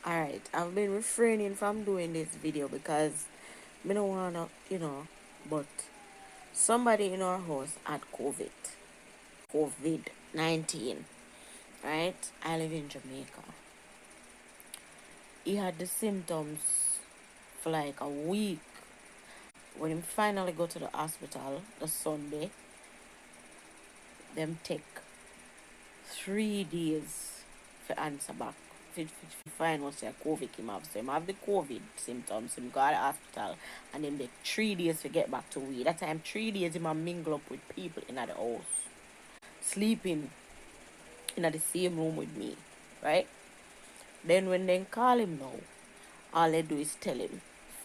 Alright, I've been refraining from doing this video because I don't wanna, but somebody in our house had COVID-19, right? I live in Jamaica. He had the symptoms for like a week. When he finally go to the hospital the Sunday, them take 3 days for answer back. If find what's your COVID him have. So him have the COVID symptoms, him go to the hospital and then the 3 days to get back to we. That time 3 days him a mingle up with people in the house. Sleeping in the same room with me. Right? Then when they call him now, all they do is tell him.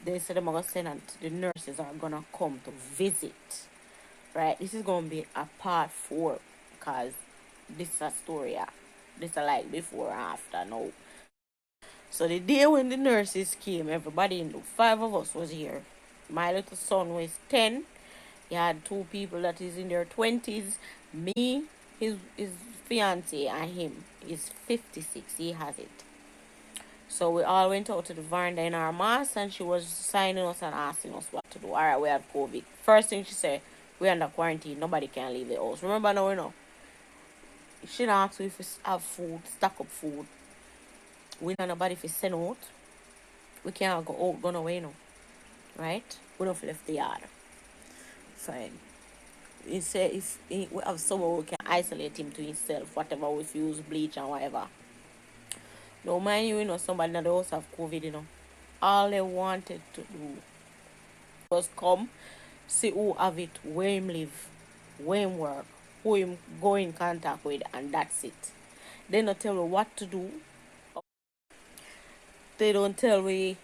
They said they're gonna send and the nurses are gonna come to visit. Right? This is gonna be a part 4 because this is a story. Yeah. This is like before and after now. So the day when the nurses came, everybody in the 5 of us was here. My little son was 10. He had 2 people that is in their 20s. Me, his fiance, and him is 56. He has it. So we all went out to the veranda in our mask and she was signing us and asking us what to do. Alright, we have COVID. First thing she said, we're under quarantine. Nobody can leave the house. Remember now, she didn't ask if we have food, stock up food. We don't nobody if we send out. We can't go out, gone away now. Right? We don't left the yard. Fine. He said if we have someone who can isolate him to himself, whatever we use bleach and whatever. Don't mind somebody in the house have COVID. All they wanted to do was come, see who have it, where him live, where him work, who him go in contact with, and that's it. They don't tell me what to do. They don't tell me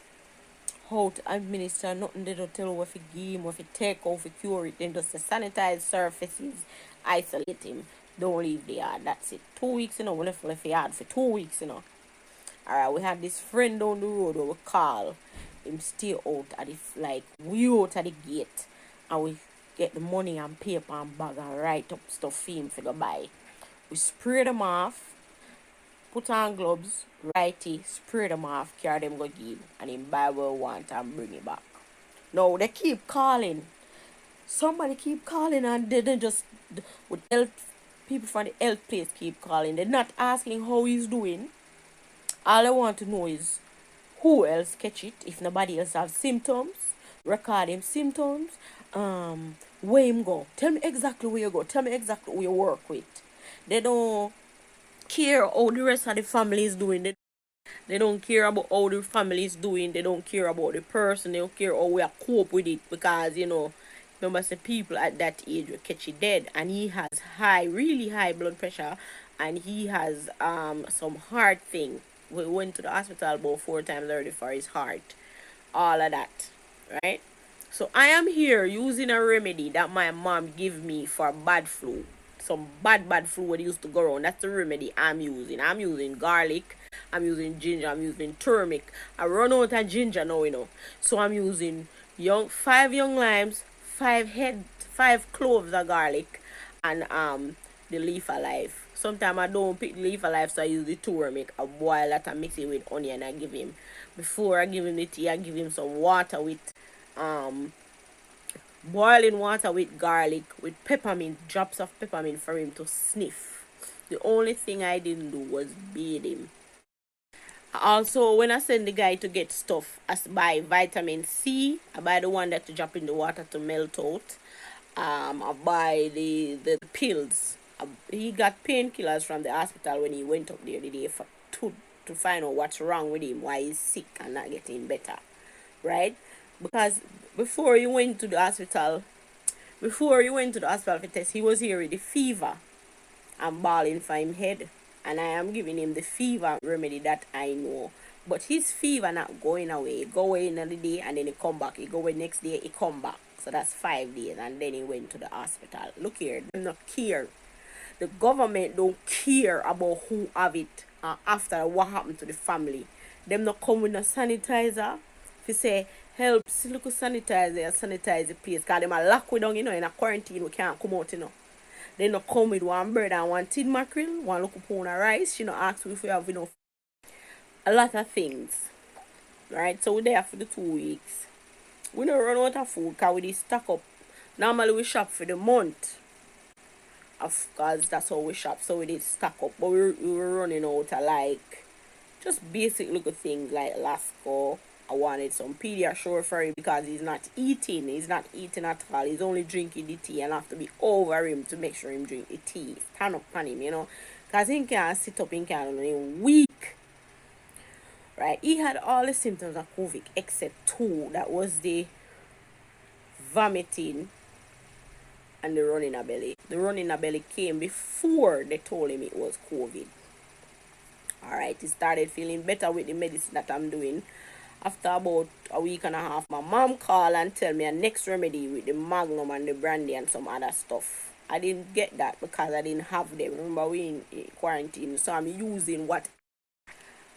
how to administer nothing. They don't tell you what to give him, what to take, how to cure it. Then just sanitize surfaces, isolate him, don't leave the yard. That's it. 2 weeks, we left the yard for 2 weeks. Alright, we had this friend down the road where we call him stay out at the like we out at the gate and we get the money and paper and bag and write up stuff for him for go buy. We spray them off, put on gloves, righty, spray them off, carry them go give, and him buy what we want and bring it back. No, they keep calling. Somebody keep calling and they don't just with health people from the health place keep calling. They're not asking how he's doing. All I want to know is who else catch it if nobody else have symptoms, record him symptoms, where him go. Tell me exactly where you go. Tell me exactly who you work with. They don't care how the rest of the family is doing. They don't care about how the family is doing. They don't care about the person. They don't care how we are cope with it because remember say people at that age will catch it dead, and he has really high blood pressure, and he has some heart thing. We went to the hospital about 4 times already for his heart, all of that, right? So I am here using a remedy that my mom gave me for bad flu. Some bad flu what used to go around. That's the remedy I'm using. I'm using garlic. I'm using ginger. I'm using turmeric. I run out of ginger now. So I'm using 5 young limes, 5 cloves of garlic, and the leaf of life. Sometimes I don't pick the leaf of life, so I use the turmeric. I boil that and mix it with onion. I give him. Before I give him the tea, I give him some water with um boiling water with garlic with peppermint, drops of peppermint for him to sniff. The only thing I didn't do was bathe him. Also, when I send the guy to get stuff, I buy vitamin C. I buy the one that you drop in the water to melt out. I buy the pills. He got painkillers from the hospital when he went up there the day to find out what's wrong with him, why he's sick and not getting better, right? Because before he went to the hospital, for test, he was here with the fever and bawling for him head, and I am giving him the fever remedy that I know. But his fever not going away. He go away in the day and then he come back. He go away next day, he come back. So that's 5 days, and then he went to the hospital. Look here, them not care. The government don't care about who have it after what happened to the family. Them not come with a sanitizer. If you say help, see look sanitizer, sanitize the place. Cause them are locked we down, in a quarantine. We can't come out. They not come with one bread and one tin mackerel, one look pound of rice. She not ask if we have enough. a lot of things. Right? So we're there for the 2 weeks. We don't run out of food because we did stock up. Normally we shop for the month. Of course, that's how we shop. So we did stock up. But we were running out of like just basic little things like Lasco. I wanted some Pediasure for him because he's not eating. He's not eating at all. He's only drinking the tea and I have to be over him to make sure him drink the tea. Stand up on him, you know. Because he can't sit up, he can't run weak. Right? He had all the symptoms of COVID except two. That was the vomiting and the running a belly. The running a belly came before they told him it was COVID. Alright, he started feeling better with the medicine that I'm doing. After about a week and a half, my mom called and tell me a next remedy with the magnum and the brandy and some other stuff. I didn't get that because I didn't have them. Remember we in quarantine, so I'm using what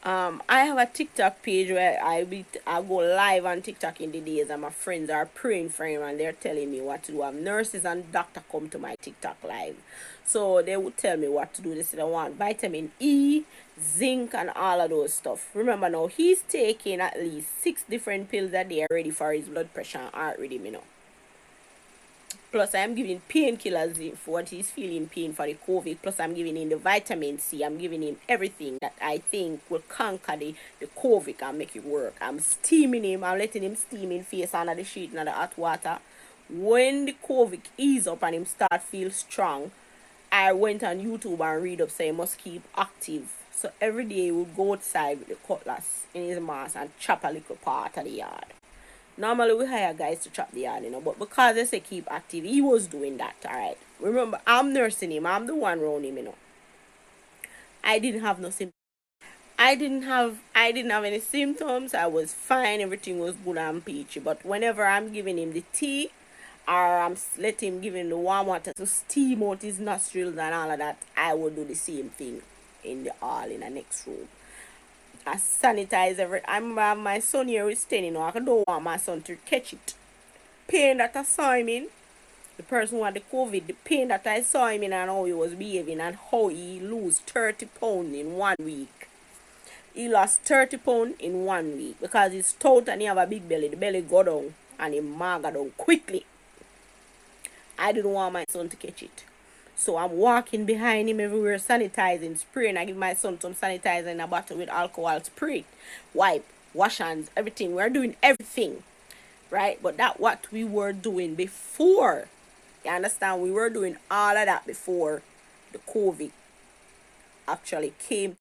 I have a TikTok page where I go live on TikTok in the days and my friends are praying for him and they're telling me what to do. I have nurses and doctor come to my TikTok live. So they would tell me what to do. They said I want vitamin E, zinc and all of those stuff. Remember now he's taking at least 6 different pills a day already for his blood pressure and heart rhythm, you know. Plus, I'm giving painkillers for what he's feeling pain for the COVID. Plus, I'm giving him the vitamin C. I'm giving him everything that I think will conquer the COVID and make it work. I'm steaming him. I'm letting him steam in face under the sheet and the hot water. When the COVID ease up and him start feel strong, I went on YouTube and read up say he must keep active. So every day he would go outside with the cutlass in his mouth and chop a little part of the yard. Normally we hire guys to chop the yard, you know, but because they say keep active, he was doing that, alright. Remember, I'm nursing him, I'm the one around him, you know. I didn't have no symptoms. I didn't have any symptoms. I was fine, everything was good and peachy. But whenever I'm giving him the tea or I'm letting him give him the warm water to steam out his nostrils and all of that, I will do the same thing in the hall in the next room. I sanitize every. I remember my son here is 10, you know. I don't want my son to catch it. Pain that I saw him in, the person who had the COVID, the pain that I saw him in and how he was behaving and how he lose 30 pounds in 1 week. He lost 30 pounds in 1 week because he's stout and he have a big belly. The belly go down and he maga down quickly. I didn't want my son to catch it. So I'm walking behind him everywhere, sanitizing, spraying. I give my son some sanitizer in a bottle with alcohol, spray, wipe, wash hands, everything. We're doing everything, right? But that's what we were doing before. You understand? We were doing all of that before the COVID actually came